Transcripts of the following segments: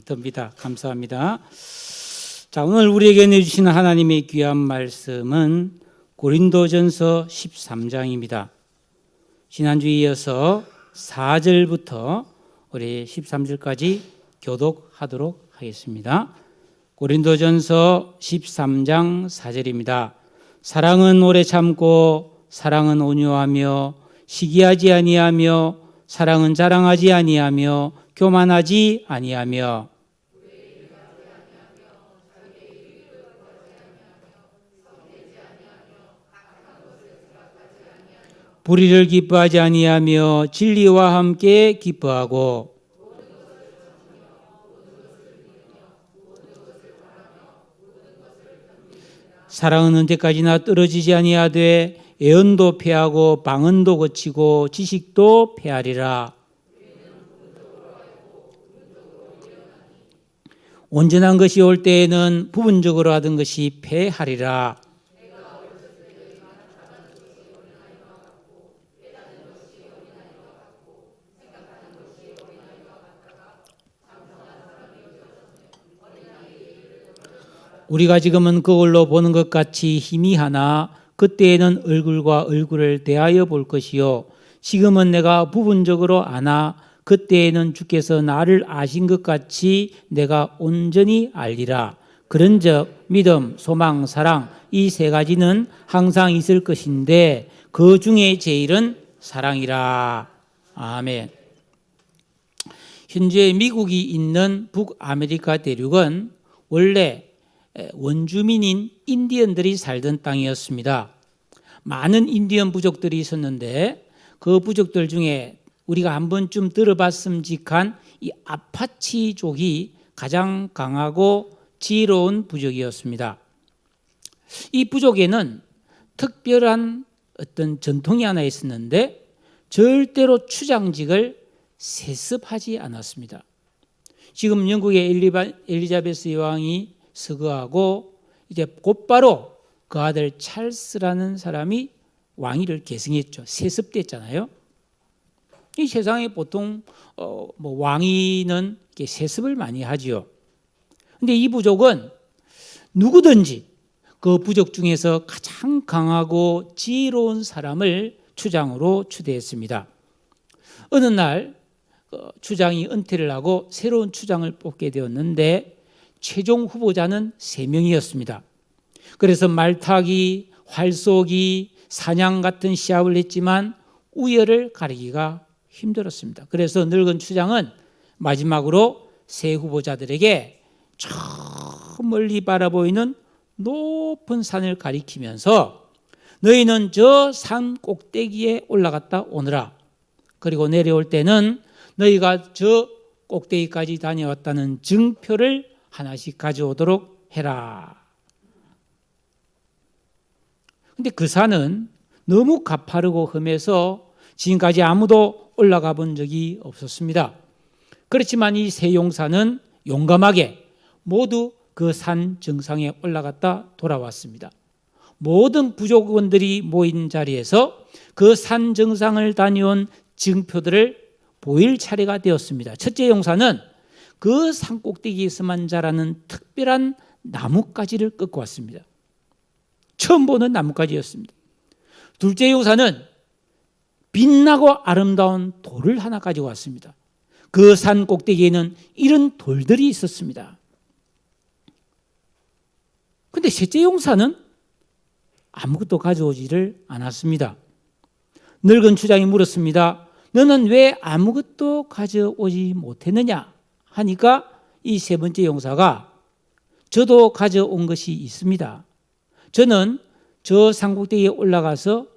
듭니다. 감사합니다. 자, 오늘 우리에게 내주시는 하나님의 귀한 말씀은 고린도전서 13장입니다. 지난주에 이어서 4절부터 우리 13절까지 교독하도록 하겠습니다. 고린도전서 13장 4절입니다. 사랑은 오래 참고 사랑은 온유하며 시기하지 아니하며 사랑은 자랑하지 아니하며 교만하지 아니하며 불의를 기뻐하지 아니하며 진리와 함께 기뻐하고 사랑은 언제까지나 떨어지지 아니하되 애언도 패하고 방언도 거치고 지식도 패하리라. 온전한 것이 올 때에는 부분적으로 하던 것이 패하리라. 우리가 지금은 그걸로 보는 것 같이 희미하나 그때에는 얼굴과 얼굴을 대하여 볼 것이요 지금은 내가 부분적으로 아나 그때에는 주께서 나를 아신 것 같이 내가 온전히 알리라. 그런즉 믿음, 소망, 사랑 이 세 가지는 항상 있을 것인데 그 중에 제일은 사랑이라. 아멘. 현재 미국이 있는 북아메리카 대륙은 원래 원주민인 인디언들이 살던 땅이었습니다. 많은 인디언 부족들이 있었는데 그 부족들 중에 우리가 한 번쯤 들어봤음직한 이 아파치족이 가장 강하고 지혜로운 부족이었습니다. 이 부족에는 특별한 어떤 전통이 하나 있었는데 절대로 추장직을 세습하지 않았습니다. 지금 영국의 엘리자베스 여왕이 서거하고 이제 곧바로 그 아들 찰스라는 사람이 왕위를 계승했죠. 세습됐잖아요. 이 세상에 보통 왕위는 세습을 많이 하지요. 근데 이 부족은 누구든지 그 부족 중에서 가장 강하고 지혜로운 사람을 추장으로 추대했습니다. 어느 날 추장이 은퇴를 하고 새로운 추장을 뽑게 되었는데 최종 후보자는 3명이었습니다. 그래서 말타기, 활쏘기, 사냥 같은 시합을 했지만 우열을 가리기가 힘들었습니다. 그래서 늙은 추장은 마지막으로 세 후보자들에게 저 멀리 바라보이는 높은 산을 가리키면서 너희는 저 산 꼭대기에 올라갔다 오너라. 그리고 내려올 때는 너희가 저 꼭대기까지 다녀왔다는 증표를 하나씩 가져오도록 해라. 근데 그 산은 너무 가파르고 험해서 지금까지 아무도 올라가 본 적이 없었습니다. 그렇지만 이 세 용사는 용감하게 모두 그 산 정상에 올라갔다 돌아왔습니다. 모든 부족원들이 모인 자리에서 그 산 정상을 다녀온 증표들을 보일 차례가 되었습니다. 첫째 용사는 그 산 꼭대기에서만 자라는 특별한 나뭇가지를 꺾고 왔습니다. 처음 보는 나뭇가지였습니다. 둘째 용사는 빛나고 아름다운 돌을 하나 가지고 왔습니다. 그 산 꼭대기에는 이런 돌들이 있었습니다. 그런데 셋째 용사는 아무것도 가져오지를 않았습니다. 늙은 추장이 물었습니다. 너는 왜 아무것도 가져오지 못했느냐? 하니까 이 세 번째 용사가 저도 가져온 것이 있습니다. 저는 저 산꼭대기에 올라가서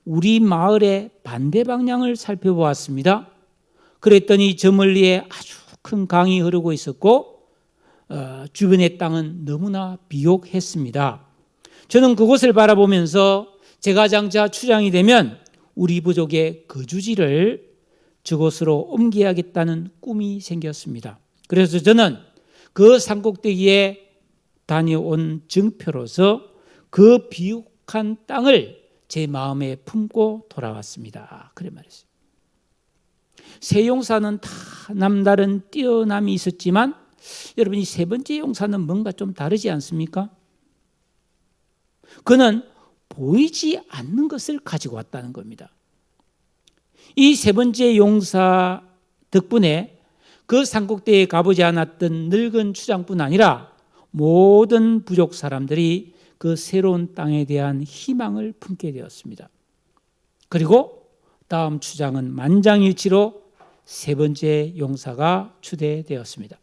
우리 마을의 반대 방향을 살펴보았습니다. 그랬더니 저 멀리에 아주 큰 강이 흐르고 있었고 주변의 땅은 너무나 비옥했습니다. 저는 그곳을 바라보면서 제가 장차 추장이 되면 우리 부족의 거주지를 저곳으로 옮겨야겠다는 꿈이 생겼습니다. 그래서 저는 그 산꼭대기에 다녀온 증표로서 그 비옥한 땅을 제 마음에 품고 돌아왔습니다. 그래 말했어요. 세 용사는 다 남다른 뛰어남이 있었지만 여러분, 이 세 번째 용사는 뭔가 좀 다르지 않습니까? 그는 보이지 않는 것을 가지고 왔다는 겁니다. 이 세 번째 용사 덕분에 그 산꼭대기에 가보지 않았던 늙은 추장뿐 아니라 모든 부족 사람들이 그 새로운 땅에 대한 희망을 품게 되었습니다. 그리고 다음 추장은 만장일치로 세 번째 용사가 추대되었습니다.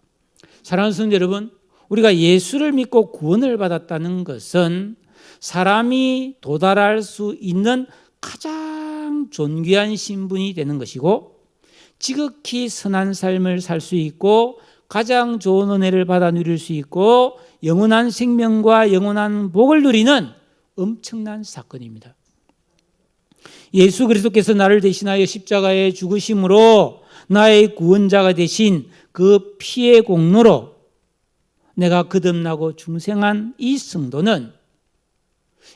사랑하는 성도 여러분, 우리가 예수를 믿고 구원을 받았다는 것은 사람이 도달할 수 있는 가장 존귀한 신분이 되는 것이고, 지극히 선한 삶을 살 수 있고 가장 좋은 은혜를 받아 누릴 수 있고 영원한 생명과 영원한 복을 누리는 엄청난 사건입니다. 예수 그리스도께서 나를 대신하여 십자가에 죽으심으로 나의 구원자가 되신 그 피의 공로로 내가 거듭나고 중생한 이 성도는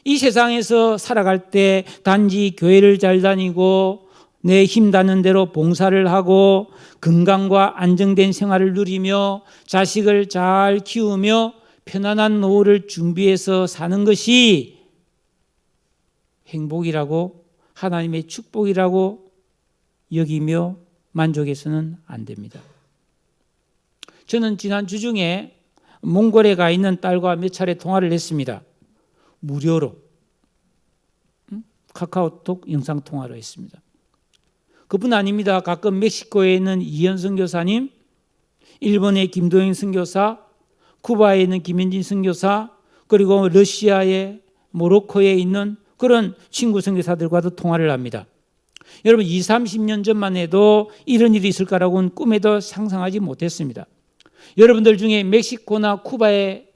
이 세상에서 살아갈 때 단지 교회를 잘 다니고 내 힘 닿는 대로 봉사를 하고 건강과 안정된 생활을 누리며 자식을 잘 키우며 편안한 노후를 준비해서 사는 것이 행복이라고 하나님의 축복이라고 여기며 만족해서는 안 됩니다. 저는 지난 주중에 몽골에 가 있는 딸과 몇 차례 통화를 했습니다. 무료로 카카오톡 영상통화로 했습니다. 그뿐 아닙니다. 가끔 멕시코에 있는 이현 선교사님, 일본의 김도영 선교사, 쿠바에 있는 김현진 선교사, 그리고 러시아의 모로코에 있는 그런 친구 선교사들과도 통화를 합니다. 여러분, 20, 30년 전만 해도 이런 일이 있을까라고는 꿈에도 상상하지 못했습니다. 여러분들 중에 멕시코나 쿠바에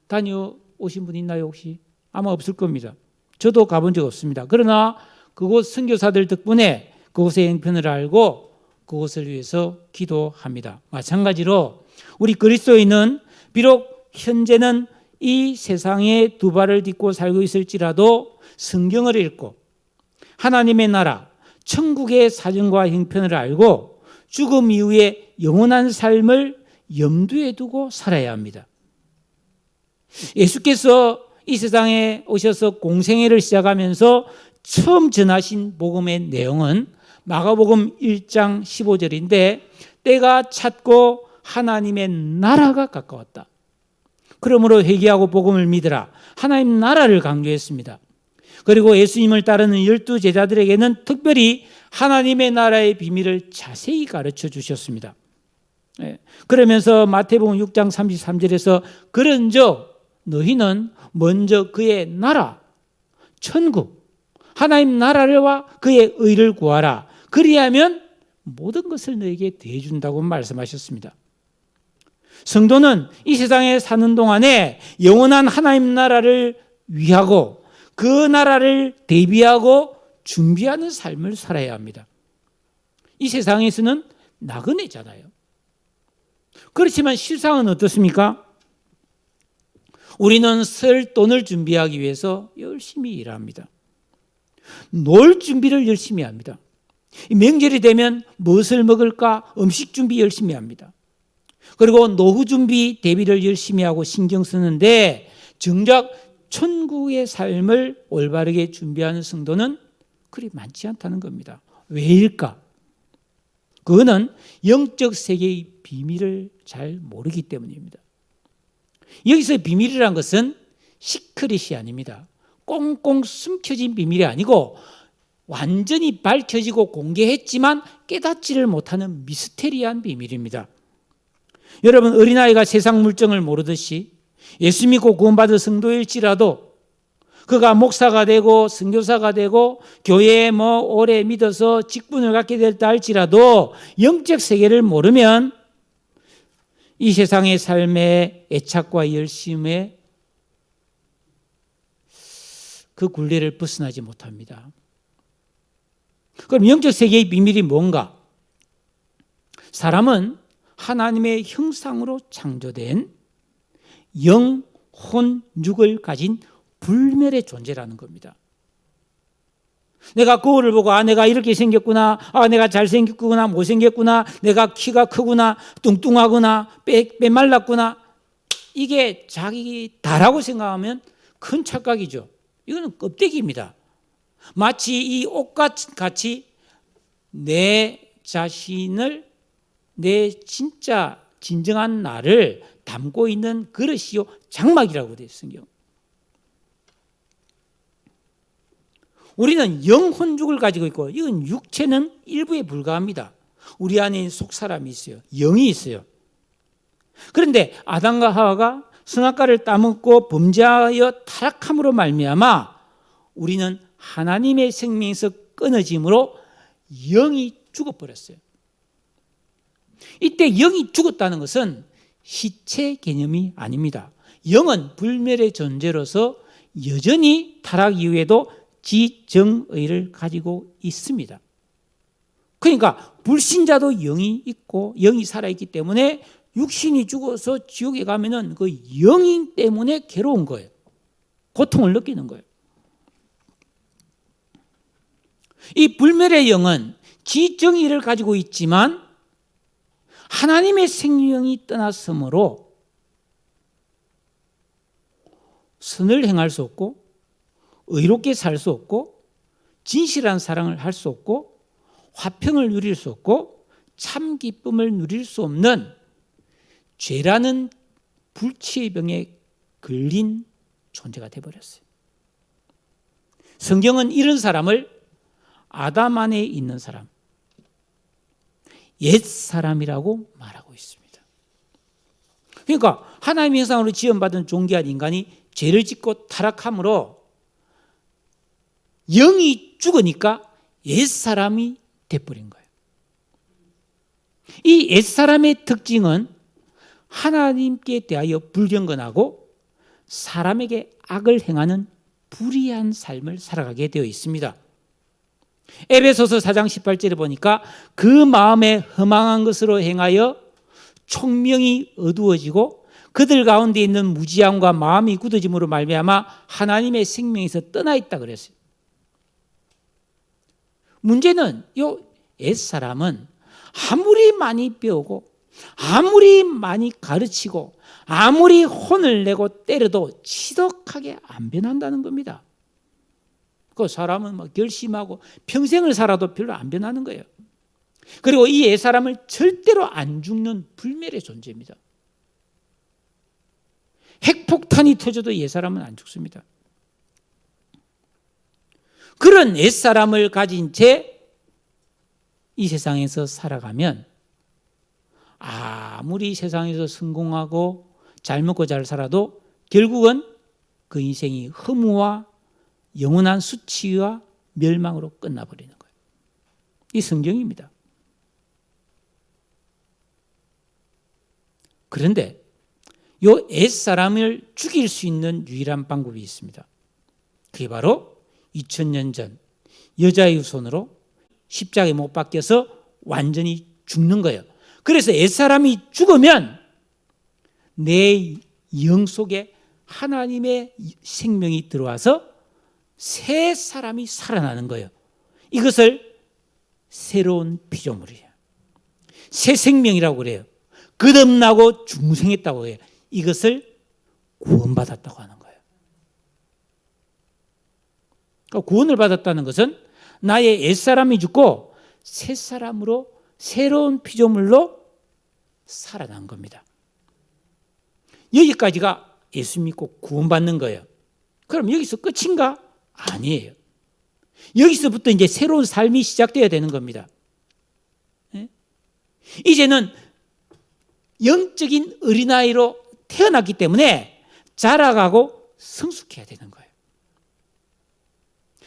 다녀오신 분 있나요 혹시? 아마 없을 겁니다. 저도 가본 적 없습니다. 그러나 그곳 선교사들 덕분에 그곳의 형편을 알고 그곳을 위해서 기도합니다. 마찬가지로 우리 그리스도인은 비록 현재는 이 세상에 두 발을 딛고 살고 있을지라도 성경을 읽고 하나님의 나라, 천국의 사정과 형편을 알고 죽음 이후에 영원한 삶을 염두에 두고 살아야 합니다. 예수께서 이 세상에 오셔서 공생애를 시작하면서 처음 전하신 복음의 내용은 마가복음 1장 15절인데 때가 찼고 하나님의 나라가 가까웠다. 그러므로 회개하고 복음을 믿으라. 하나님 나라를 강조했습니다. 그리고 예수님을 따르는 12제자들에게는 특별히 하나님의 나라의 비밀을 자세히 가르쳐 주셨습니다. 그러면서 마태복음 6장 33절에서 그런즉 너희는 먼저 그의 나라, 천국, 하나님 나라와 그의 의를 구하라. 그리하면 모든 것을 너에게 대해준다고 말씀하셨습니다. 성도는 이 세상에 사는 동안에 영원한 하나님 나라를 위하고 그 나라를 대비하고 준비하는 삶을 살아야 합니다. 이 세상에서는 나그네잖아요. 그렇지만 실상은 어떻습니까? 우리는 쓸 돈을 준비하기 위해서 열심히 일합니다. 놀 준비를 열심히 합니다. 명절이 되면 무엇을 먹을까 음식 준비 열심히 합니다. 그리고 노후 준비 대비를 열심히 하고 신경 쓰는데 정작 천국의 삶을 올바르게 준비하는 성도는 그리 많지 않다는 겁니다. 왜일까? 그거는 영적 세계의 비밀을 잘 모르기 때문입니다. 여기서 비밀이라는 것은 시크릿이 아닙니다. 꽁꽁 숨겨진 비밀이 아니고 완전히 밝혀지고 공개했지만 깨닫지를 못하는 미스테리한 비밀입니다. 여러분, 어린아이가 세상 물정을 모르듯이 예수 믿고 구원받은 성도일지라도 그가 목사가 되고 선교사가 되고 교회에 오래 믿어서 직분을 갖게 됐다 할지라도 영적 세계를 모르면 이 세상의 삶의 애착과 열심에 그 굴레를 벗어나지 못합니다. 그럼 영적 세계의 비밀이 뭔가? 사람은 하나님의 형상으로 창조된 영, 혼, 육을 가진 불멸의 존재라는 겁니다. 내가 거울을 보고 내가 이렇게 생겼구나, 내가 잘생겼구나, 못생겼구나, 내가 키가 크구나, 뚱뚱하구나, 빼말랐구나, 이게 자기 다라고 생각하면 큰 착각이죠. 이거는 껍데기입니다. 마치 이 옷같이 내 자신을, 내 진짜 진정한 나를 담고 있는 그릇이요 장막이라고 되어 있어요. 우리는 영혼죽을 가지고 있고, 이건 육체는 일부에 불과합니다. 우리 안에 속사람이 있어요. 영이 있어요. 그런데 아담과 하와가 선악과를 따먹고 범죄하여 타락함으로 말미암아 우리는 하나님의 생명에서 끊어짐으로 영이 죽어버렸어요. 이때 영이 죽었다는 것은 시체 개념이 아닙니다. 영은 불멸의 존재로서 여전히 타락 이후에도 지정의를 가지고 있습니다. 그러니까 불신자도 영이 있고 영이 살아있기 때문에 육신이 죽어서 지옥에 가면은 그 영인 때문에 괴로운 거예요. 고통을 느끼는 거예요. 이 불멸의 영은 지정의를 가지고 있지만 하나님의 생명이 떠났으므로 선을 행할 수 없고 의롭게 살 수 없고 진실한 사랑을 할 수 없고 화평을 누릴 수 없고 참 기쁨을 누릴 수 없는 죄라는 불치의 병에 걸린 존재가 되어버렸어요. 성경은 이런 사람을 아담 안에 있는 사람, 옛 사람이라고 말하고 있습니다. 그러니까 하나님의 형상으로 지음받은 존귀한 인간이 죄를 짓고 타락함으로 영이 죽으니까 옛사람이 돼버린 거예요. 이 옛사람의 특징은 하나님께 대하여 불경건하고 사람에게 악을 행하는 불의한 삶을 살아가게 되어 있습니다. 에베소서 4장 18절에 보니까 그 마음에 허망한 것으로 행하여 총명이 어두워지고 그들 가운데 있는 무지함과 마음이 굳어짐으로 말미암아 하나님의 생명에서 떠나 있다 그랬어요. 문제는 이 옛사람은 아무리 많이 배우고 아무리 많이 가르치고 아무리 혼을 내고 때려도 지독하게 안 변한다는 겁니다. 그 사람은 막 결심하고 평생을 살아도 별로 안 변하는 거예요. 그리고 이 옛사람을 절대로 안 죽는 불멸의 존재입니다. 핵폭탄이 터져도 옛사람은 안 죽습니다. 그런 옛사람을 가진 채 이 세상에서 살아가면 아무리 세상에서 성공하고 잘 먹고 잘 살아도 결국은 그 인생이 허무와 영원한 수치와 멸망으로 끝나버리는 거예요. 이 성경입니다. 그런데 이 옛사람을 죽일 수 있는 유일한 방법이 있습니다. 그게 바로 2000년 전 여자의 손으로 십자가에 못 박혀서 완전히 죽는 거예요. 그래서 옛사람이 죽으면 내 영 속에 하나님의 생명이 들어와서 새 사람이 살아나는 거예요. 이것을 새로운 피조물이에요. 새 생명이라고 그래요. 거듭나고 중생했다고 해요. 이것을 구원받았다고 하는 거예요. 그러니까 구원을 받았다는 것은 나의 옛사람이 죽고 새 사람으로 새로운 피조물로 살아난 겁니다. 여기까지가 예수 믿고 구원받는 거예요. 그럼 여기서 끝인가? 아니에요. 여기서부터 이제 새로운 삶이 시작돼야 되는 겁니다. 이제는 영적인 어린아이로 태어났기 때문에 자라가고 성숙해야 되는 거예요.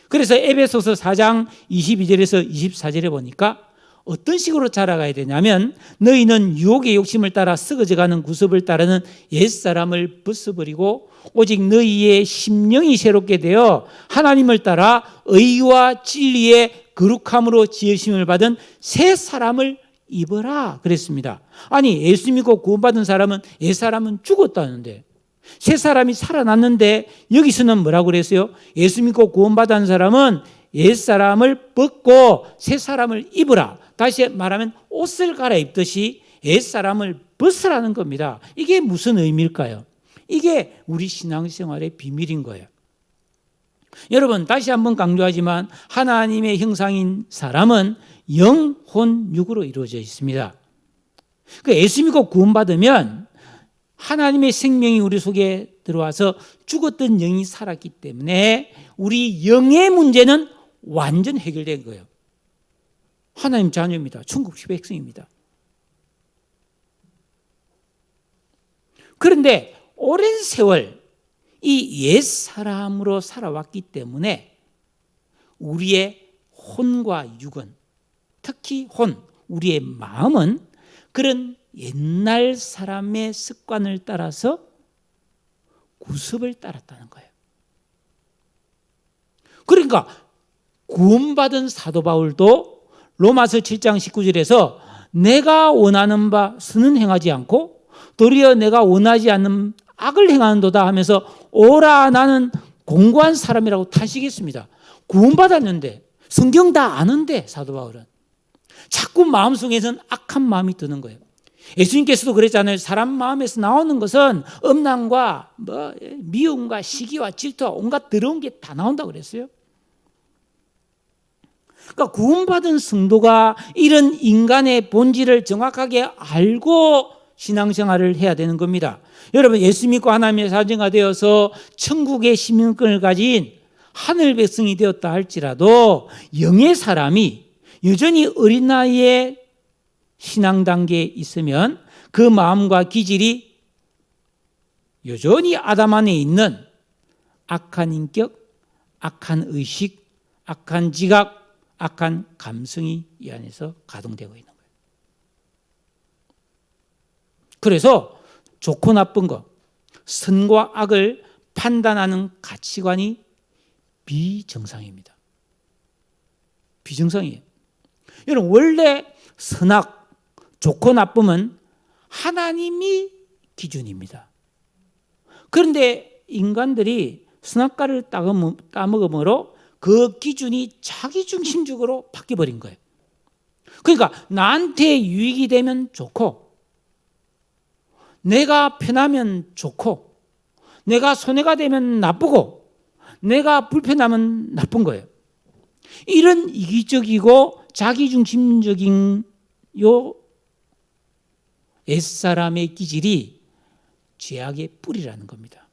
그래서 에베소서 4장 22절에서 24절에 보니까 어떤 식으로 자라가야 되냐면 너희는 유혹의 욕심을 따라 썩어져가는 구습을 따르는 옛사람을 벗어버리고 오직 너희의 심령이 새롭게 되어 하나님을 따라 의와 진리의 거룩함으로 지으심을 받은 새 사람을 입어라 그랬습니다. 아니 예수 믿고 구원받은 사람은 옛사람은 죽었다는데 새 사람이 살아났는데 여기서는 뭐라고 그랬어요? 예수 믿고 구원받은 사람은 옛사람을 벗고 새사람을 입으라. 다시 말하면 옷을 갈아입듯이 옛사람을 벗으라는 겁니다. 이게 무슨 의미일까요? 이게 우리 신앙생활의 비밀인 거예요. 여러분, 다시 한번 강조하지만 하나님의 형상인 사람은 영, 혼, 육으로 이루어져 있습니다. 예수 믿고 구원받으면 하나님의 생명이 우리 속에 들어와서 죽었던 영이 살았기 때문에 우리 영의 문제는 완전 해결된 거예요. 하나님 자녀입니다. 천국 백성입니다. 그런데 오랜 세월 이 옛사람으로 살아왔기 때문에 우리의 혼과 육은, 특히 혼, 우리의 마음은 그런 옛날 사람의 습관을 따라서 구습을 따랐다는 거예요. 그러니까 구원받은 사도 바울도 로마서 7장 19절에서 내가 원하는 바 선은 행하지 않고 도리어 내가 원하지 않는 악을 행하는도다 하면서 오라 나는 공고한 사람이라고 타시겠습니다. 구원받았는데 성경 다 아는데 사도 바울은 자꾸 마음속에서는 악한 마음이 드는 거예요. 예수님께서도 그랬잖아요. 사람 마음에서 나오는 것은 음란과 미움과 시기와 질투와 온갖 더러운 게 다 나온다고 그랬어요. 그러니까 구원받은 성도가 이런 인간의 본질을 정확하게 알고 신앙생활을 해야 되는 겁니다. 여러분, 예수 믿고 하나님의 자녀가 되어서 천국의 시민권을 가진 하늘 백성이 되었다 할지라도 영의 사람이 여전히 어린 나이에 신앙 단계에 있으면 그 마음과 기질이 여전히 아담 안에 있는 악한 인격, 악한 의식, 악한 지각, 악한 감성이 이 안에서 가동되고 있는 거예요. 그래서 좋고 나쁜 것, 선과 악을 판단하는 가치관이 비정상입니다. 비정상이에요. 여러분, 원래 선악, 좋고 나쁨은 하나님이 기준입니다. 그런데 인간들이 선악과를 따먹음으로 그 기준이 자기중심적으로 바뀌어버린 거예요. 그러니까 나한테 유익이 되면 좋고 내가 편하면 좋고 내가 손해가 되면 나쁘고 내가 불편하면 나쁜 거예요. 이런 이기적이고 자기중심적인 요 옛사람의 기질이 죄악의 뿌리라는 겁니다.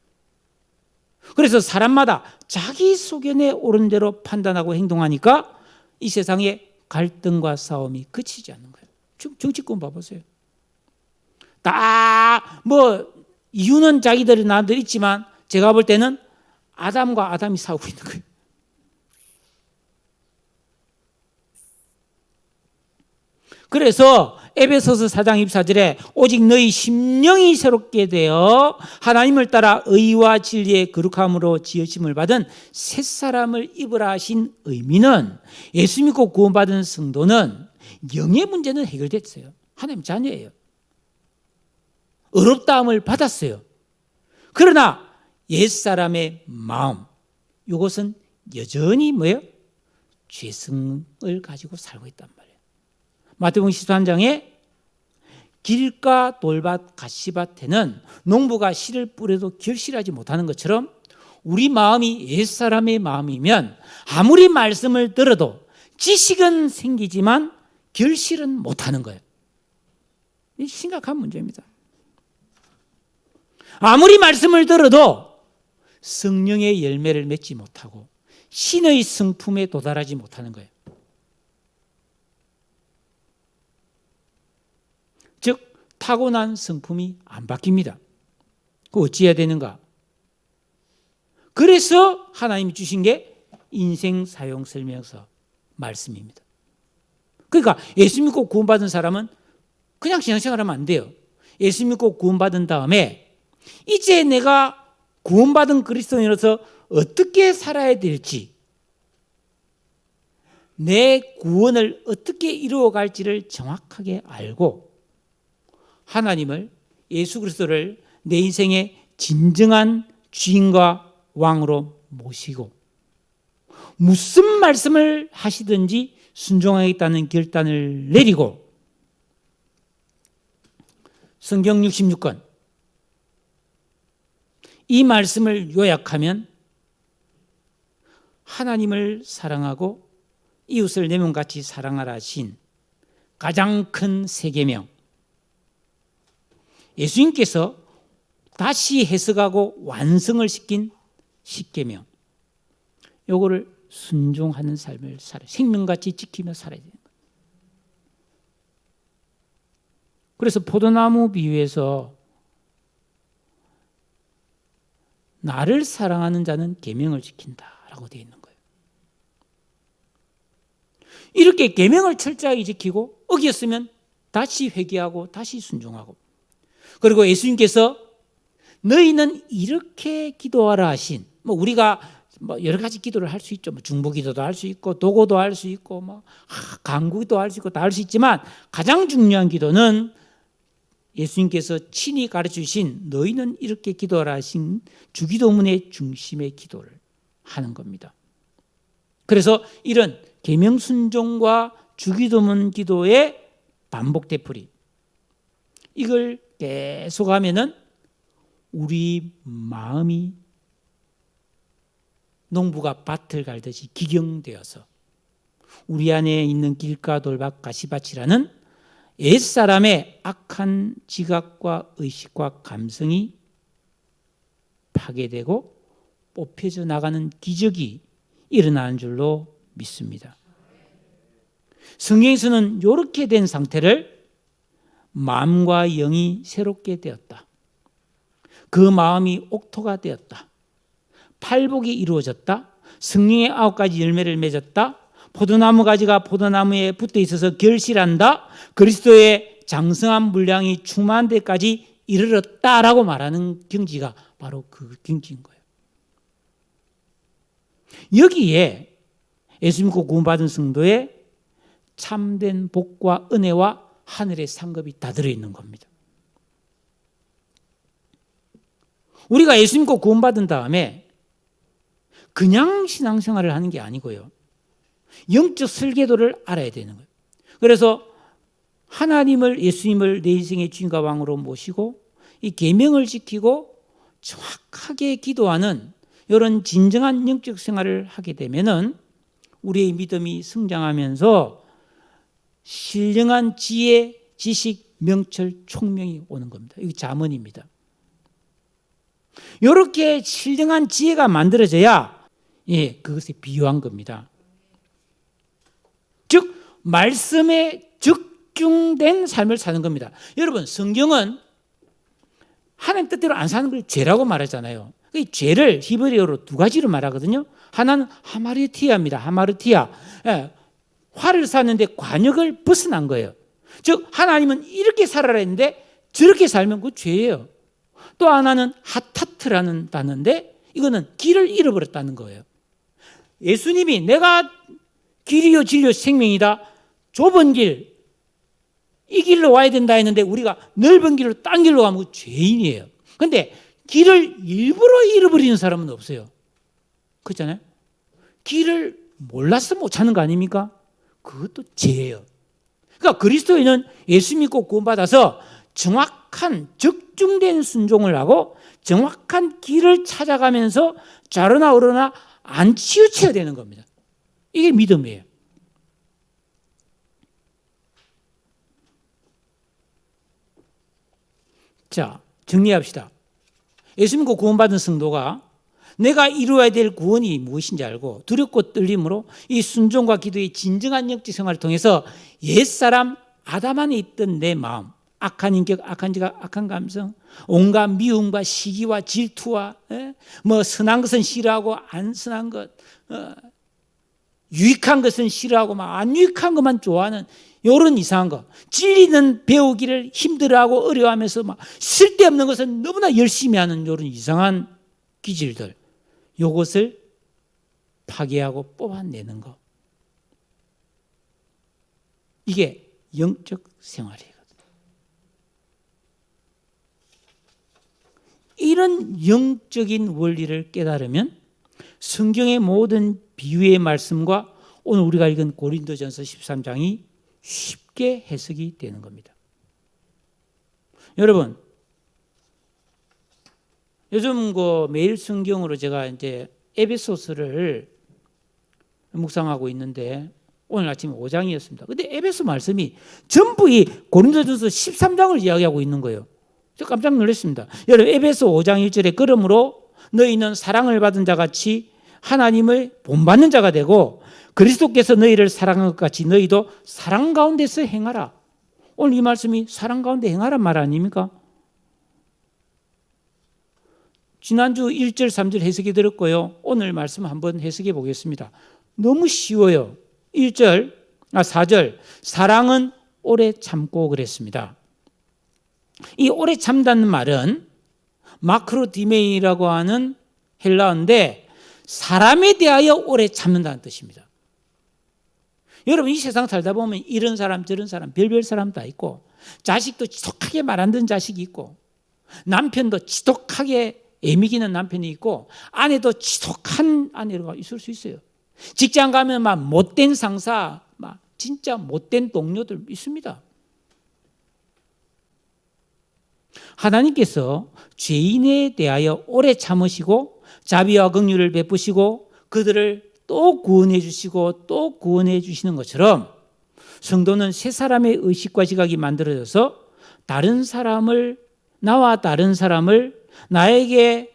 그래서 사람마다 자기 소견에 옳은 대로 판단하고 행동하니까 이 세상에 갈등과 싸움이 그치지 않는 거예요. 정치권 봐보세요. 다 이유는 자기들이 나름대로 있지만 제가 볼 때는 아담과 아담이 싸우고 있는 거예요. 그래서 에베소서 4장 24절에 오직 너희 심령이 새롭게 되어 하나님을 따라 의와 진리의 거룩함으로 지으심을 받은 새사람을 입으라 하신 의미는 예수 믿고 구원받은 성도는 영의 문제는 해결됐어요. 하나님 자녀예요. 의롭다함을 받았어요. 그러나 옛사람의 마음, 이것은 여전히 뭐예요? 죄성을 가지고 살고 있단 말이에요. 마태복음 13장에 길가 돌밭 가시밭에는 농부가 씨를 뿌려도 결실하지 못하는 것처럼 우리 마음이 옛사람의 마음이면 아무리 말씀을 들어도 지식은 생기지만 결실은 못하는 거예요. 이 심각한 문제입니다. 아무리 말씀을 들어도 성령의 열매를 맺지 못하고 신의 성품에 도달하지 못하는 거예요. 즉 타고난 성품이 안 바뀝니다. 그 어찌해야 되는가? 그래서 하나님이 주신 게 인생 사용 설명서 말씀입니다. 그러니까 예수 믿고 구원받은 사람은 그냥 신앙생활하면 안 돼요. 예수 믿고 구원받은 다음에 이제 내가 구원받은 그리스도인으로서 어떻게 살아야 될지, 내 구원을 어떻게 이루어갈지를 정확하게 알고 하나님을, 예수 그리스도를 내 인생의 진정한 주인과 왕으로 모시고 무슨 말씀을 하시든지 순종하겠다는 결단을 내리고 성경 66권 이 말씀을 요약하면 하나님을 사랑하고 이웃을 내 몸같이 사랑하라 하신 가장 큰 세 계명, 예수님께서 다시 해석하고 완성을 시킨 십계명, 요거를 순종하는 삶을 살아야, 생명같이 지키며 살아야 되는 거예요. 그래서 포도나무 비유에서 나를 사랑하는 자는 계명을 지킨다라고 되어 있는 거예요. 이렇게 계명을 철저하게 지키고 어겼으면 다시 회개하고 다시 순종하고, 그리고 예수님께서 너희는 이렇게 기도하라 하신, 우리가 여러 가지 기도를 할 수 있죠. 중보기도도 할 수 있고 도고도 할 수 있고 간구도 할 수 있고 다 할 수 있지만 가장 중요한 기도는 예수님께서 친히 가르치신 너희는 이렇게 기도하라 하신 주기도문의 중심의 기도를 하는 겁니다. 그래서 이런 계명 순종과 주기도문 기도의 반복 되풀이, 이걸 계속하면은 우리 마음이 농부가 밭을 갈듯이 기경되어서 우리 안에 있는 길가 돌박 가시밭이라는 옛사람의 악한 지각과 의식과 감성이 파괴되고 뽑혀져 나가는 기적이 일어나는 줄로 믿습니다. 성경에서는 이렇게 된 상태를 마음과 영이 새롭게 되었다, 그 마음이 옥토가 되었다, 팔복이 이루어졌다, 성령의 9가지 열매를 맺었다, 포도나무 가지가 포도나무에 붙어 있어서 결실한다, 그리스도의 장성한 분량이 충만한 데까지 이르렀다라고 말하는 경지가 바로 그 경지인 거예요. 여기에 예수 믿고 구원받은 성도의 참된 복과 은혜와 하늘의 상급이 다 들어있는 겁니다. 우리가 예수 믿고 구원받은 다음에 그냥 신앙생활을 하는 게 아니고요, 영적 설계도를 알아야 되는 거예요. 그래서 하나님을, 예수님을 내 인생의 주인과 왕으로 모시고 이 계명을 지키고 정확하게 기도하는 이런 진정한 영적 생활을 하게 되면은 우리의 믿음이 성장하면서 신령한 지혜, 지식, 명철, 총명이 오는 겁니다. 이게 잠언입니다. 이렇게 신령한 지혜가 만들어져야 그것에 비유한 겁니다. 즉 말씀에 적중된 삶을 사는 겁니다. 여러분, 성경은 하나님 뜻대로 안 사는 걸 죄라고 말하잖아요. 이 죄를 히브리어로 두 가지로 말하거든요. 하나는 하마르티아입니다. 하마르티아. 화를 샀는데 관역을 벗어난 거예요. 즉 하나님은 이렇게 살아라 했는데 저렇게 살면 그 죄예요. 또 하나는 하타트라는 단어인데 이거는 길을 잃어버렸다는 거예요. 예수님이 내가 길이요 진리요 생명이다, 좁은 길, 이 길로 와야 된다 했는데 우리가 넓은 길로 딴 길로 가면 그 죄인이에요. 그런데 길을 일부러 잃어버리는 사람은 없어요. 그렇잖아요. 길을 몰라서 못 찾는 거 아닙니까? 그것도 죄예요. 그러니까 그리스도인은 예수 믿고 구원받아서 정확한 적중된 순종을 하고 정확한 길을 찾아가면서 좌로나 우로나 안 치우쳐야 되는 겁니다. 이게 믿음이에요. 자, 정리합시다. 예수 믿고 구원받은 성도가 내가 이루어야 될 구원이 무엇인지 알고 두렵고 떨림으로 이 순종과 기도의 진정한 영적 생활을 통해서 옛사람 아담 안에 있던 내 마음, 악한 인격, 악한 지각, 악한 감성, 온갖 미움과 시기와 질투와 선한 것은 싫어하고 안 선한 것, 유익한 것은 싫어하고 안 유익한 것만 좋아하는 이런 이상한 거, 진리는 배우기를 힘들어하고 어려워하면서 쓸데없는 것은 너무나 열심히 하는 이런 이상한 기질들, 이것을 파괴하고 뽑아내는 거, 이게 영적 생활이거든요. 이런 영적인 원리를 깨달으면 성경의 모든 비유의 말씀과 오늘 우리가 읽은 고린도전서 13장이 쉽게 해석이 되는 겁니다. 여러분, 요즘 매일 성경으로 제가 이제 에베소서를 묵상하고 있는데 오늘 아침 5장이었습니다. 근데 에베소 말씀이 전부 이 고린도전서 13장을 이야기하고 있는 거예요. 저 깜짝 놀랐습니다. 여러분, 에베소 5장 1절에 그러므로 너희는 사랑을 받은 자 같이 하나님을 본받는 자가 되고 그리스도께서 너희를 사랑한 것 같이 너희도 사랑 가운데서 행하라. 오늘 이 말씀이 사랑 가운데 행하란 말 아닙니까? 지난주 1절 3절 해석이 들었고요. 오늘 말씀 한번 해석해 보겠습니다. 너무 쉬워요. 4절 사랑은 오래 참고 그랬습니다. 이 오래 참다는 말은 마크로디메이라고 하는 헬라어인데 사람에 대하여 오래 참는다는 뜻입니다. 여러분, 이 세상 살다 보면 이런 사람 저런 사람 별별 사람 다 있고 자식도 지독하게 말 안 듣는 자식이 있고 남편도 지독하게 애미기는 남편이 있고 아내도 지독한 아내가 있을 수 있어요. 직장 가면 막 못된 상사, 막 진짜 못된 동료들 있습니다. 하나님께서 죄인에 대하여 오래 참으시고 자비와 긍휼을 베푸시고 그들을 또 구원해 주시고 또 구원해 주시는 것처럼 성도는 새 사람의 의식과 지각이 만들어져서 나와 다른 사람을 나에게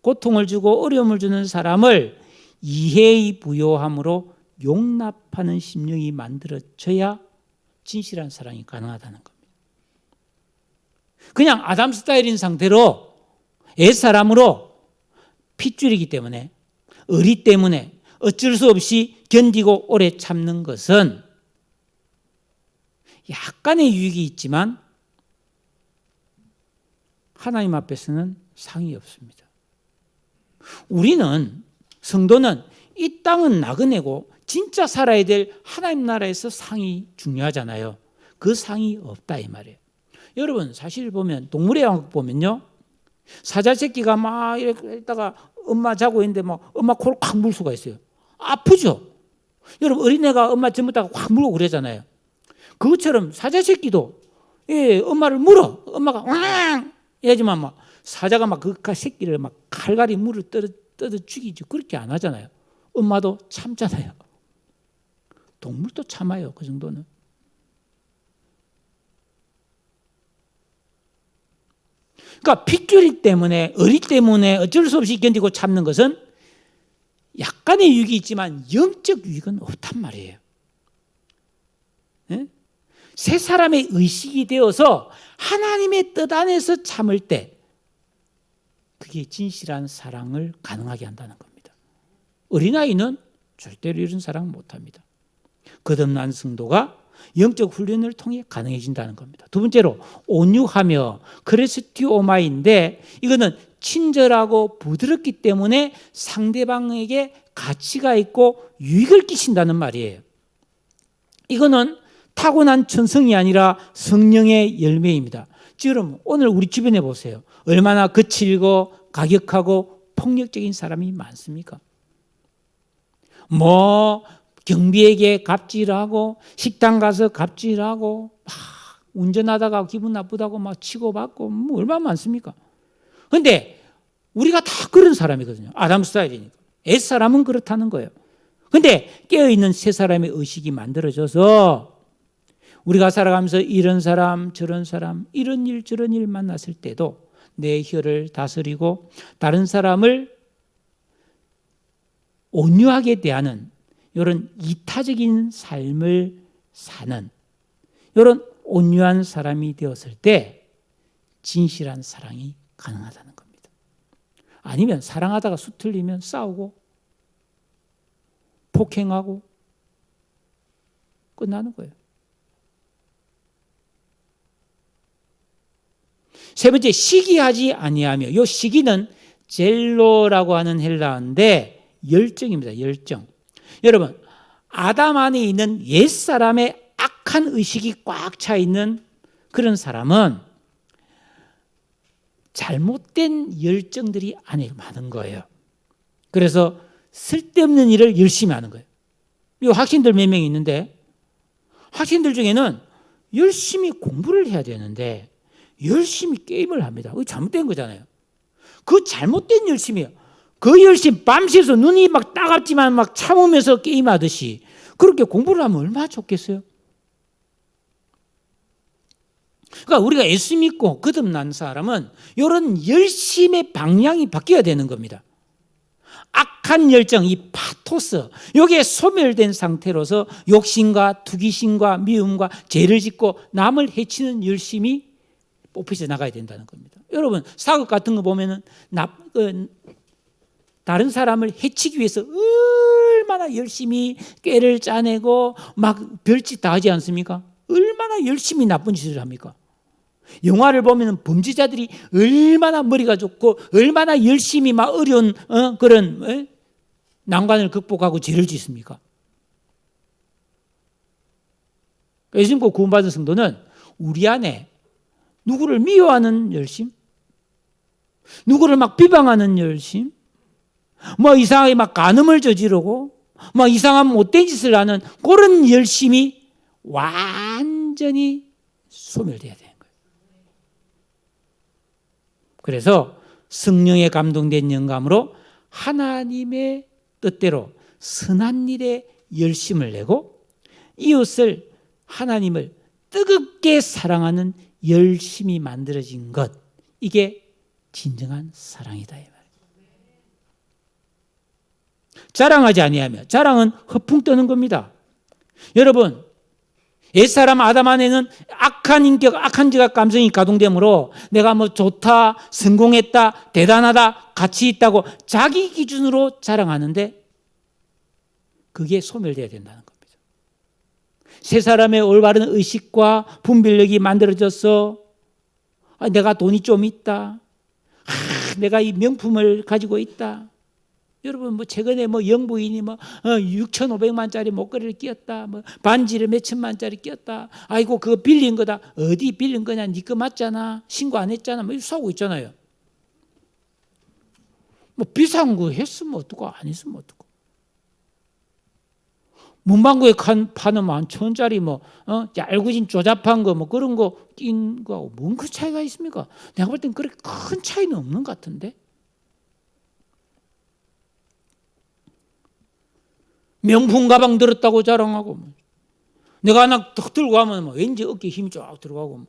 고통을 주고 어려움을 주는 사람을 이해의 부요함으로 용납하는 심령이 만들어져야 진실한 사랑이 가능하다는 겁니다. 그냥 아담 스타일인 상태로 옛사람으로 핏줄이기 때문에 의리 때문에 어쩔 수 없이 견디고 오래 참는 것은 약간의 유익이 있지만 하나님 앞에서는 상이 없습니다. 우리는 성도는 이 땅은 나그네고 진짜 살아야 될 하나님 나라에서 상이 중요하잖아요. 그 상이 없다 이 말이에요. 여러분, 사실 보면 동물의 왕국 보면요, 사자 새끼가 막 이러다가 엄마 자고 있는데 막 엄마 코를 콱 물 수가 있어요. 아프죠? 여러분, 어린애가 엄마 전부다가 확 물고 그러잖아요. 그것처럼 사자 새끼도 엄마를 물어. 엄마가 왕 이러지만 막 사자가 막 그 새끼를 막 칼갈이 물을 뜯어 죽이지. 그렇게 안 하잖아요. 엄마도 참잖아요. 동물도 참아요. 그 정도는. 그러니까 핏줄이 때문에 의리 때문에 어쩔 수 없이 견디고 참는 것은 약간의 유익이 있지만 영적 유익은 없단 말이에요. 새 사람의 의식이 되어서 하나님의 뜻 안에서 참을 때 그게 진실한 사랑을 가능하게 한다는 겁니다. 어린아이는 절대로 이런 사랑 못합니다. 거듭난 성도가 영적 훈련을 통해 가능해진다는 겁니다. 두 번째로 온유하며 크레스티오마인데 이거는 친절하고 부드럽기 때문에 상대방에게 가치가 있고 유익을 끼친다는 말이에요. 이거는 타고난 천성이 아니라 성령의 열매입니다. 지금 오늘 우리 주변에 보세요. 얼마나 거칠고 가격하고 폭력적인 사람이 많습니까? 경비에게 갑질하고 식당 가서 갑질하고 막 운전하다가 기분 나쁘다고 막 치고받고 얼마나 많습니까? 그런데 우리가 다 그런 사람이거든요. 아담 스타일이니까. 옛사람은 그렇다는 거예요. 그런데 깨어있는 새 사람의 의식이 만들어져서 우리가 살아가면서 이런 사람 저런 사람 이런 일 저런 일 만났을 때도 내 혀를 다스리고 다른 사람을 온유하게 대하는 이런 이타적인 삶을 사는 이런 온유한 사람이 되었을 때 진실한 사랑이 가능하다는 겁니다. 아니면 사랑하다가 수틀리면 싸우고 폭행하고 끝나는 거예요. 세 번째, 시기하지 아니하며. 이 시기는 젤로라고 하는 헬라어인데 열정입니다. 열정. 여러분, 아담 안에 있는 옛사람의 악한 의식이 꽉 차 있는 그런 사람은 잘못된 열정들이 안에 많은 거예요. 그래서 쓸데없는 일을 열심히 하는 거예요. 이 학생들 몇 명이 있는데 학생들 중에는 열심히 공부를 해야 되는데 열심히 게임을 합니다. 그게 잘못된 거잖아요. 그 잘못된 열심이에요. 그 열심 밤새서 눈이 막 따갑지만 막 참으면서 게임하듯이 그렇게 공부를 하면 얼마나 좋겠어요. 그러니까 우리가 예수 믿고 거듭난 사람은 이런 열심의 방향이 바뀌어야 되는 겁니다. 악한 열정, 이 파토스, 여기에 소멸된 상태로서 욕심과 투기심과 미움과 죄를 짓고 남을 해치는 열심이 뽑혀져 나가야 된다는 겁니다. 여러분 사극 같은 거 보면은 다른 사람을 해치기 위해서 얼마나 열심히 꾀를 짜내고 막 별짓 다 하지 않습니까? 얼마나 열심히 나쁜 짓을 합니까? 영화를 보면 범죄자들이 얼마나 머리가 좋고 얼마나 열심히 막 어려운 그런 난관을 극복하고 죄를 짓습니까? 예수 믿고 구원받은 성도는 우리 안에 누구를 미워하는 열심, 누구를 막 비방하는 열심, 뭐 이상하게 막 간음을 저지르고 막 이상한 못된 짓을 하는 그런 열심이 완전히 소멸돼야 돼요. 그래서 성령에 감동된 영감으로 하나님의 뜻대로 선한 일에 열심을 내고 이웃을 하나님을 뜨겁게 사랑하는 열심이 만들어진 것, 이게 진정한 사랑이다 이 말이에요. 자랑하지 아니하며, 자랑은 허풍 떠는 겁니다. 여러분 옛사람 아담 안에는 악한 인격, 악한 지각 감성이 가동되므로 내가 뭐 좋다, 성공했다, 대단하다, 가치 있다고 자기 기준으로 자랑하는데 그게 소멸되어야 된다는 겁니다. 세 사람의 올바른 의식과 분별력이 만들어져서 내가 돈이 좀 있다, 내가 이 명품을 가지고 있다. 여러분 뭐 최근에 뭐 영부인이 뭐 6,500만짜리 목걸이를 끼었다, 뭐 반지를 몇천만짜리 끼었다. 아이고 그거 빌린 거다. 어디 빌린 거냐? 네 거 맞잖아. 신고 안 했잖아. 뭐 이렇게 하고 있잖아요. 뭐 비싼 거 했으면 어떡고 안 했으면 어떡고. 문방구에 파는 10,000원짜리 뭐 얄궂은 조잡한 거 뭐 그런 거 낀 거하고 뭔 그 차이가 있습니까? 내가 볼 땐 그렇게 큰 차이는 없는 것 같은데. 명품 가방 들었다고 자랑하고 내가 하나 턱 들고 가면 뭐 왠지 어깨에 힘이 쫙 들어가고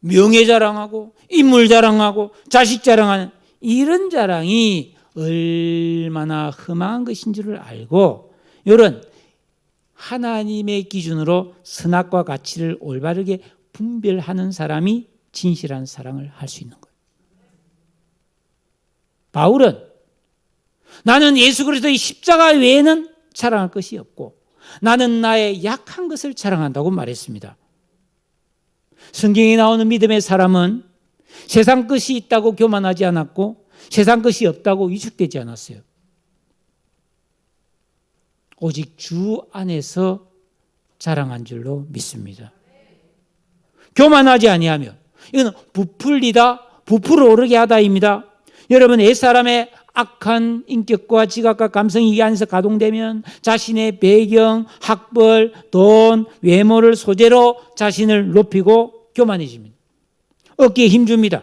명예 자랑하고 인물 자랑하고 자식 자랑하는 이런 자랑이 얼마나 흠한 것인 줄을 알고 이런 하나님의 기준으로 선악과 가치를 올바르게 분별하는 사람이 진실한 사랑을 할 수 있는 거예요. 바울은 나는 예수 그리스도의 십자가 외에는 자랑할 것이 없고 나는 나의 약한 것을 자랑한다고 말했습니다. 성경에 나오는 믿음의 사람은 세상 것이 있다고 교만하지 않았고 세상 것이 없다고 위축되지 않았어요. 오직 주 안에서 자랑한 줄로 믿습니다. 교만하지 아니하며, 이건 부풀리다, 부풀어 오르게 하다입니다. 여러분 옛사람의 악한 인격과 지각과 감성이 이 안에서 가동되면 자신의 배경, 학벌, 돈, 외모를 소재로 자신을 높이고 교만해집니다. 어깨에 힘줍니다.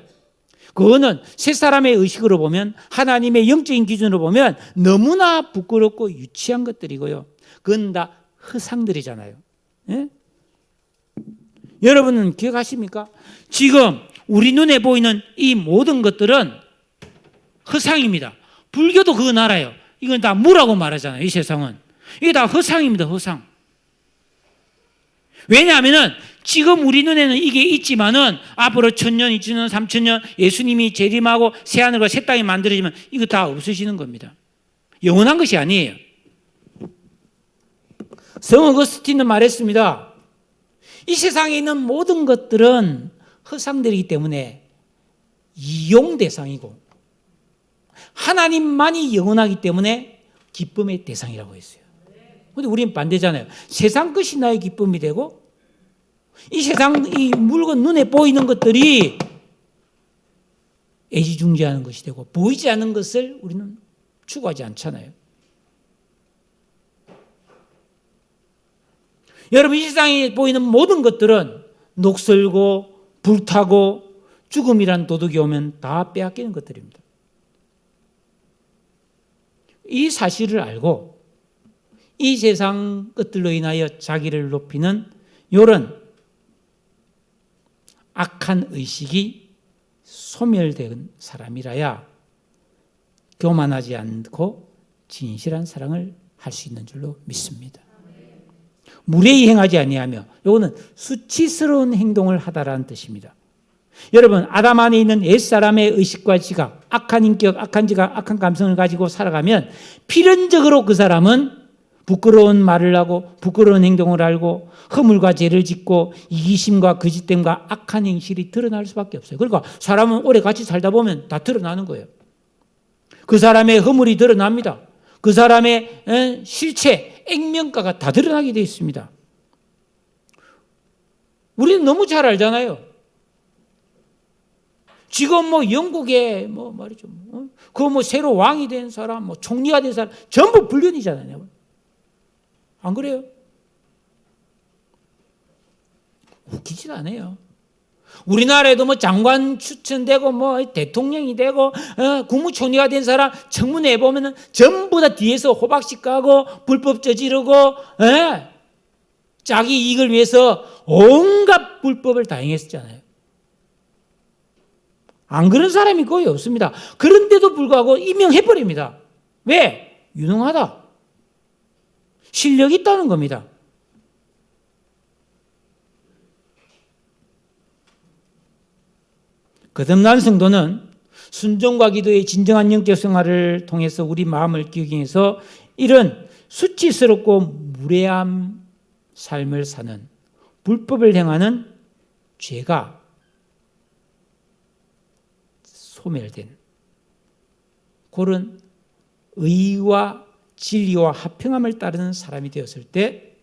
그거는 새 사람의 의식으로 보면, 하나님의 영적인 기준으로 보면 너무나 부끄럽고 유치한 것들이고요. 그건 다 허상들이잖아요. 예? 여러분은 기억하십니까? 지금 우리 눈에 보이는 이 모든 것들은 허상입니다. 불교도 그건 알아요. 이건 다 무라고 말하잖아요. 이 세상은. 이게 다 허상입니다. 허상. 왜냐하면 지금 우리 눈에는 이게 있지만은 앞으로 1,000년, 2,000년, 3,000년 예수님이 재림하고 새하늘과 새 땅이 만들어지면 이거 다 없어지는 겁니다. 영원한 것이 아니에요. 성 어거스틴은 말했습니다. 이 세상에 있는 모든 것들은 허상들이기 때문에 이용 대상이고 하나님만이 영원하기 때문에 기쁨의 대상이라고 했어요. 그런데 우리는 반대잖아요. 세상 것이 나의 기쁨이 되고 이 세상 이 물건 눈에 보이는 것들이 애지중지하는 것이 되고 보이지 않는 것을 우리는 추구하지 않잖아요. 여러분, 이 세상에 보이는 모든 것들은 녹슬고 불타고 죽음이란 도둑이 오면 다 빼앗기는 것들입니다. 이 사실을 알고 이 세상 것들로 인하여 자기를 높이는 이런 악한 의식이 소멸된 사람이라야 교만하지 않고 진실한 사랑을 할 수 있는 줄로 믿습니다. 무례히 행하지 아니하며, 이거는 수치스러운 행동을 하다라는 뜻입니다. 여러분, 아담 안에 있는 옛사람의 의식과 지각, 악한 인격, 악한 지각, 악한 감성을 가지고 살아가면 필연적으로 그 사람은 부끄러운 말을 하고 부끄러운 행동을 알고 허물과 죄를 짓고 이기심과 거짓됨과 악한 행실이 드러날 수밖에 없어요. 그러니까 사람은 오래 같이 살다 보면 다 드러나는 거예요. 그 사람의 허물이 드러납니다. 그 사람의 실체, 액면가가 다 드러나게 되어 있습니다. 우리는 너무 잘 알잖아요. 지금 영국에 말이죠. 새로 왕이 된 사람, 총리가 된 사람, 전부 불륜이잖아요. 안 그래요? 웃기지도 않아요. 우리나라에도 장관 추천되고 대통령이 되고 국무총리가 된 사람 청문회에 보면은 전부 다 뒤에서 호박씨 까고 불법 저지르고 자기 이익을 위해서 온갖 불법을 다 행했었잖아요. 안 그런 사람이 거의 없습니다. 그런데도 불구하고 임명해버립니다. 왜? 유능하다. 실력이 있다는 겁니다. 거듭난 성도는 순종과 기도의 진정한 영적 생활을 통해서 우리 마음을 기억해서 이런 수치스럽고 무례한 삶을 사는 불법을 행하는 죄가 소멸된 그런 의와 진리와 화평함을 따르는 사람이 되었을 때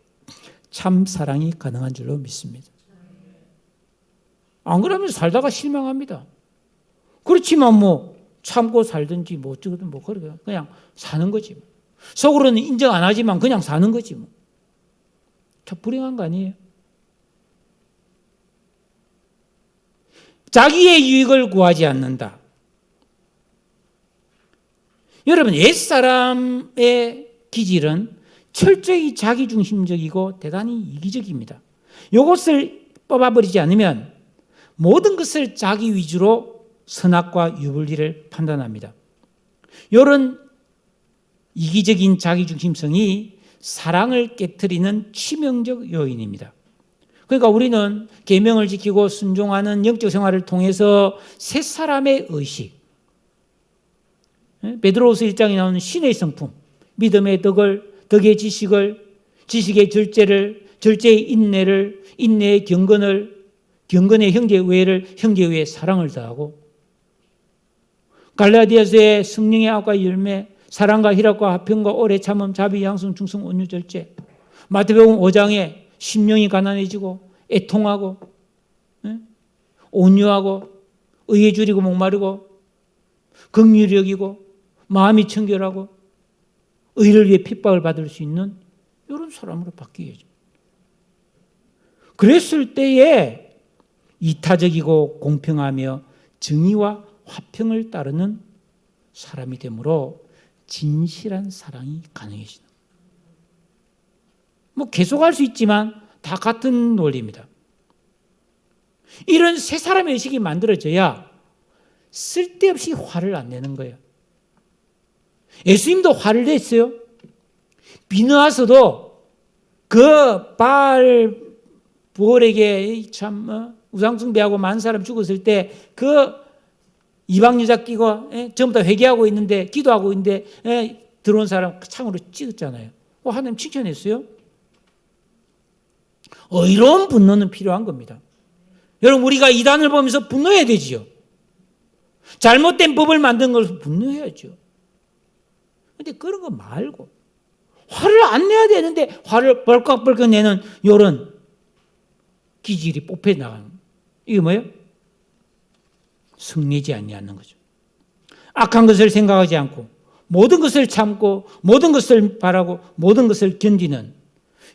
참 사랑이 가능한 줄로 믿습니다. 안 그러면 살다가 실망합니다. 그렇지만 참고 살든지 어쩌든 그냥 사는 거지. 속으로는 인정 안 하지만 그냥 사는 거지. 참 불행한 거 아니에요? 자기의 유익을 구하지 않는다. 여러분, 옛사람의 기질은 철저히 자기중심적이고 대단히 이기적입니다. 이것을 뽑아버리지 않으면 모든 것을 자기 위주로 선악과 유불리를 판단합니다. 이런 이기적인 자기중심성이 사랑을 깨트리는 치명적 요인입니다. 그러니까 우리는 계명을 지키고 순종하는 영적 생활을 통해서 새 사람의 의식, 베드로후서 1장에 나오는 신의 성품, 믿음의 덕의 지식을, 지식의 절제를, 절제의 인내를, 인내의 경건을, 경건의 형제 우애를, 형제 우애의 사랑을 더하고, 갈라디아서의 성령의 악과 열매, 사랑과 희락과 화평과 오래 참음, 자비, 양성, 충성, 온유, 절제, 마태복음 5장에 심령이 가난해지고 애통하고 온유하고 의에 줄이고 목마르고 긍휼히 여기고 마음이 청결하고 의를 위해 핍박을 받을 수 있는 이런 사람으로 바뀌어야죠. 그랬을 때에 이타적이고 공평하며 정의와 화평을 따르는 사람이 되므로 진실한 사랑이 가능해지는. 계속할 수 있지만 다 같은 논리입니다. 이런 새 사람의 의식이 만들어져야 쓸데없이 화를 안 내는 거예요. 예수님도 화를 냈어요. 비느하서도 그 바알 부올에게 참 우상숭배하고 많은 사람 죽었을 때 그 이방 여자 끼고 전부 다 회개하고 있는데 기도하고 있는데 들어온 사람 창으로 찍었잖아요. 하나님 칭찬했어요. 의로운 분노는 필요한 겁니다. 여러분, 우리가 이단을 보면서 분노해야 되지요. 잘못된 법을 만든 것을 분노해야죠. 그런데 그런 거 말고 화를 안 내야 되는데 화를 벌컥벌컥 내는 이런 기질이 뽑혀 나가는, 이게 뭐예요? 승리지 아니하는 거죠. 악한 것을 생각하지 않고 모든 것을 참고 모든 것을 바라고 모든 것을 견디는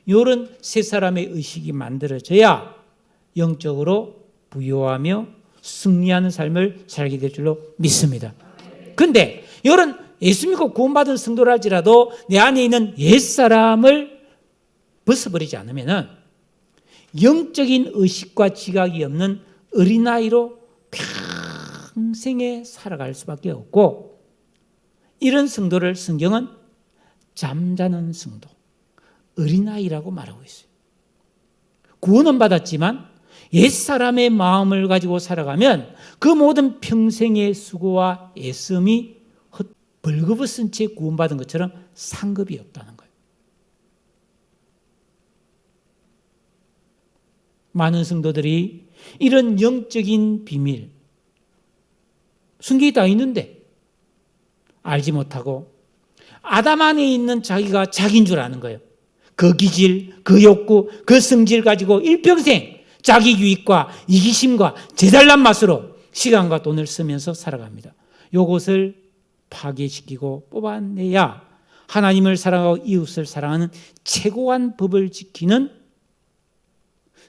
이런 세 사람의 의식이 만들어져야 영적으로 부유하며 승리하는 삶을 살게 될 줄로 믿습니다. 그런데 이런 예수 믿고 구원받은 성도랄지라도 내 안에 있는 옛사람을 벗어버리지 않으면 영적인 의식과 지각이 없는 어린아이로 평생에 살아갈 수밖에 없고, 이런 성도를 성경은 잠자는 성도, 어린아이라고 말하고 있어요. 구원은 받았지만 옛사람의 마음을 가지고 살아가면 그 모든 평생의 수고와 애씀이 벌거벗은 채 구원받은 것처럼 상급이 없다는 거예요. 많은 성도들이 이런 영적인 비밀, 성경에 다 있는데 알지 못하고 아담 안에 있는 자기가 자기인 줄 아는 거예요. 그 기질, 그 욕구, 그 성질 가지고 일평생 자기 유익과 이기심과 제잘난 맛으로 시간과 돈을 쓰면서 살아갑니다. 이것을 파괴시키고 뽑아내야 하나님을 사랑하고 이웃을 사랑하는 최고한 법을 지키는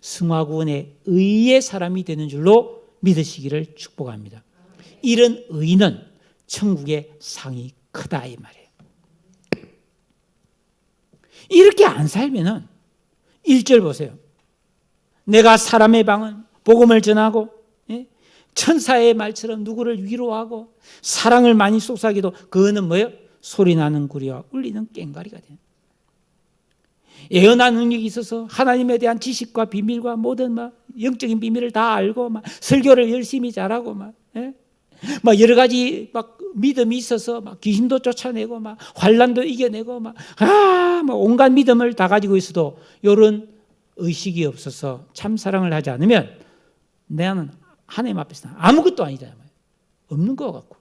승화구원의 의의 사람이 되는 줄로 믿으시기를 축복합니다. 이런 의는 천국의 상이 크다 이 말이에요. 이렇게 안 살면은 1절 보세요. 내가 사람의 방은 복음을 전하고 천사의 말처럼 누구를 위로하고 사랑을 많이 쏟아기도 그거는 뭐예요? 소리나는 구리와 울리는 꽹과리가 돼요. 예언한 능력이 있어서 하나님에 대한 지식과 비밀과 모든 영적인 비밀을 다 알고 설교를 열심히 잘하고 여러 가지 믿음이 있어서 귀신도 쫓아내고 환난도 이겨내고 온갖 믿음을 다 가지고 있어도 이런 의식이 없어서 참 사랑을 하지 않으면 나는 하나님 앞에서 아무것도 아니다. 없는 것 같고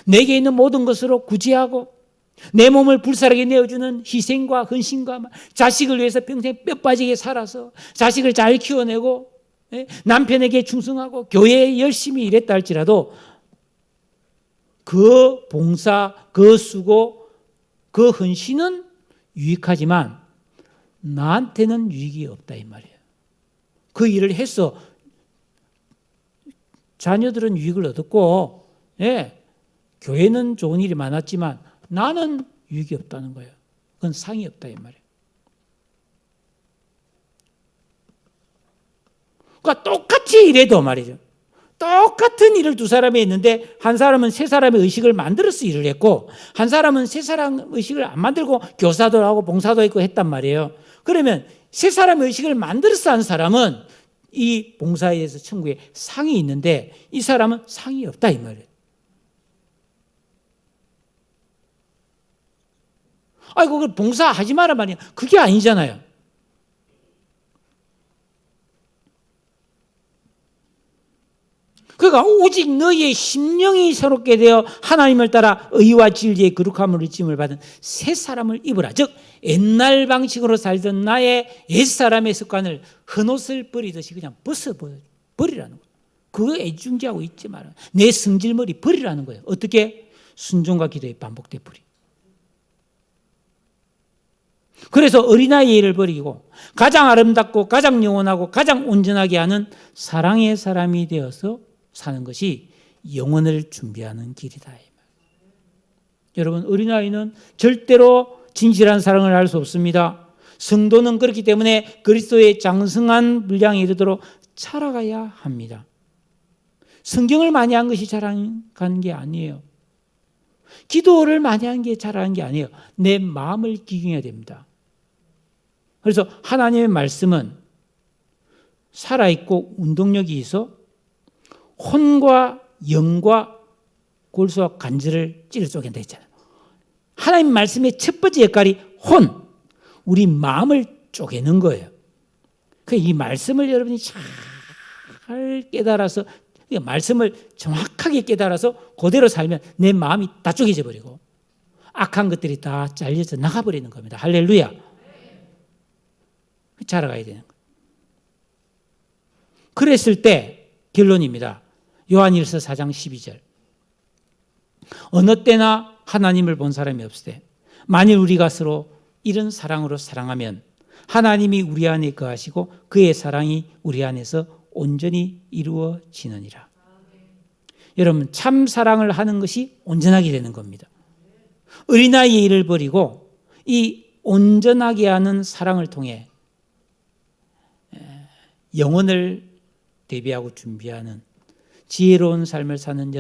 내게 있는 모든 것으로 구제하고 내 몸을 불살하게 내어주는 희생과 헌신과 자식을 위해서 평생 뼈 빠지게 살아서 자식을 잘 키워내고 남편에게 충성하고 교회에 열심히 일했다 할지라도 그 봉사, 그 수고, 그 헌신은 유익하지만 나한테는 유익이 없다 이 말이에요. 그 일을 해서 자녀들은 유익을 얻었고 교회는 좋은 일이 많았지만 나는 유익이 없다는 거예요. 그건 상이 없다 이 말이에요. 그러니까 똑같이 일해도 말이죠. 똑같은 일을 두 사람이 했는데 한 사람은 세 사람의 의식을 만들어서 일을 했고 한 사람은 세 사람 의식을 안 만들고 교사도 하고 봉사도 했고 했단 말이에요. 그러면 세 사람의 의식을 만들어서 한 사람은 이 봉사에 대해서 천국에 상이 있는데 이 사람은 상이 없다 이 말이에요. 아이고 그 봉사하지 마라 말이야. 그게 아니잖아요. 그러니까 오직 너희의 심령이 새롭게 되어 하나님을 따라 의와 진리의 거룩함을 입힘을 받은 새 사람을 입으라. 즉 옛날 방식으로 살던 나의 옛사람의 습관을 헌옷을 버리듯이 그냥 벗어버리라는 거예요. 그거 애중지하고 있지 마라. 내 성질머리 버리라는 거예요. 어떻게? 순종과 기도의 반복된 버리. 그래서 어린아이의 일을 버리고 가장 아름답고 가장 영원하고 가장 온전하게 하는 사랑의 사람이 되어서 사는 것이 영혼을 준비하는 길이다. 여러분 어린아이는 절대로 진실한 사랑을 할 수 없습니다. 성도는 그렇기 때문에 그리스도의 장성한 분량에 이르도록 자라가야 합니다. 성경을 많이 한 것이 자라간 게 아니에요. 기도를 많이 한 게 자라간 게 아니에요. 내 마음을 기경해야 됩니다. 그래서 하나님의 말씀은 살아있고 운동력이 있어 혼과 영과 골수와 간절을 찔러 쪼갠다 했잖아요. 하나님 말씀의 첫 번째 역할이 혼, 우리 마음을 쪼개는 거예요. 이 말씀을 여러분이 잘 깨달아서 말씀을 정확하게 깨달아서 그대로 살면 내 마음이 다 쪼개져 버리고 악한 것들이 다 잘려서 나가버리는 겁니다. 할렐루야. 자라가야 되는 거예요. 그랬을 때 결론입니다. 요한일서 4장 12절. 어느 때나 하나님을 본 사람이 없으되 만일 우리가 서로 이런 사랑으로 사랑하면 하나님이 우리 안에 거하시고 그의 사랑이 우리 안에서 온전히 이루어지느니라. 여러분, 참 사랑을 하는 것이 온전하게 되는 겁니다. 어린아이의 일을 버리고 이 온전하게 하는 사랑을 통해 영혼을 대비하고 준비하는 지혜로운 삶을 사는